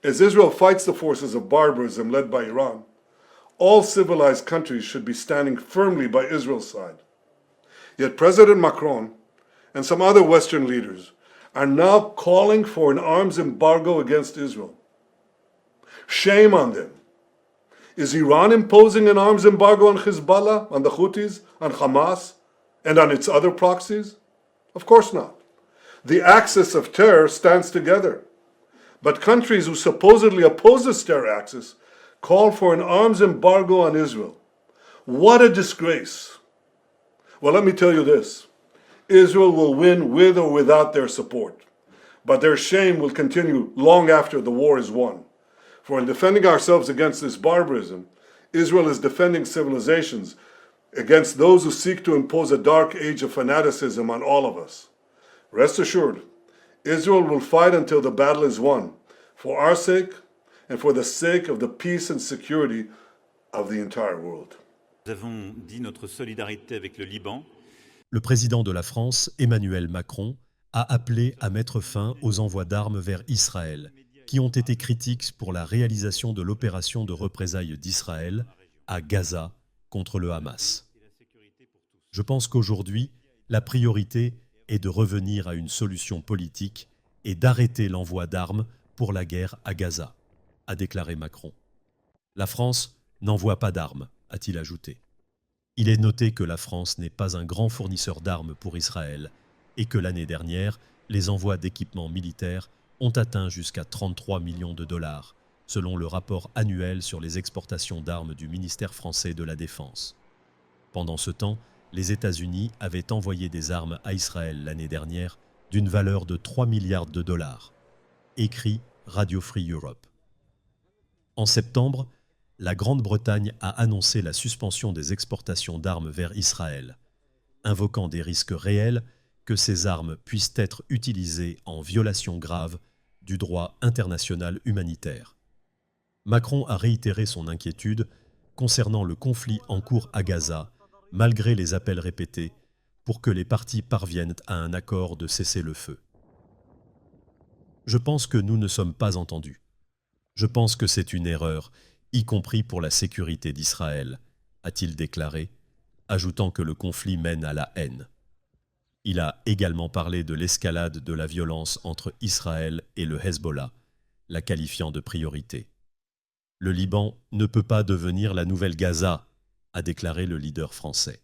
As Israel fights the forces of barbarism led by Iran, all civilized countries should be standing firmly by Israel's side. Yet President Macron and some other Western leaders are now calling for an arms embargo against Israel. Shame on them. Is Iran imposing an arms embargo on Hezbollah, on the Houthis, on Hamas, and on its other proxies? Of course not. The axis of terror stands together. But countries who supposedly oppose this terror axis call for an arms embargo on Israel. What a disgrace. Well, let me tell you this. Israel will win with or without their support. But their shame will continue long after the war is won. For in defending ourselves against this barbarism, Israel is defending civilizations against those who seek to impose a dark age of fanaticism on all of us. Rest assured, Israel will fight until the battle is won, for our sake and for the sake of the peace and security of the entire world. Nous avons dit notre solidarité avec le Liban. Le président de la France, Emmanuel Macron, a appelé à mettre fin aux envois d'armes vers Israël, qui ont été critiques pour la réalisation de l'opération de représailles d'Israël à Gaza contre le Hamas. Je pense qu'aujourd'hui, la priorité est de revenir à une solution politique et d'arrêter l'envoi d'armes pour la guerre à Gaza, a déclaré Macron. La France n'envoie pas d'armes, a-t-il ajouté. Il est noté que la France n'est pas un grand fournisseur d'armes pour Israël et que l'année dernière, les envois d'équipements militaires ont atteint jusqu'à 33 millions de dollars, selon le rapport annuel sur les exportations d'armes du ministère français de la Défense. Pendant ce temps, les États-Unis avaient envoyé des armes à Israël l'année dernière d'une valeur de 3 milliards de dollars, écrit Radio Free Europe. En septembre, la Grande-Bretagne a annoncé la suspension des exportations d'armes vers Israël, invoquant des risques réels que ces armes puissent être utilisées en violation grave du droit international humanitaire. Macron a réitéré son inquiétude concernant le conflit en cours à Gaza, malgré les appels répétés pour que les parties parviennent à un accord de cessez-le-feu. Je pense que nous ne sommes pas entendus. Je pense que c'est une erreur, y compris pour la sécurité d'Israël, a-t-il déclaré, ajoutant que le conflit mène à la haine. Il a également parlé de l'escalade de la violence entre Israël et le Hezbollah, la qualifiant de priorité. Le Liban ne peut pas devenir la nouvelle Gaza, a déclaré le leader français.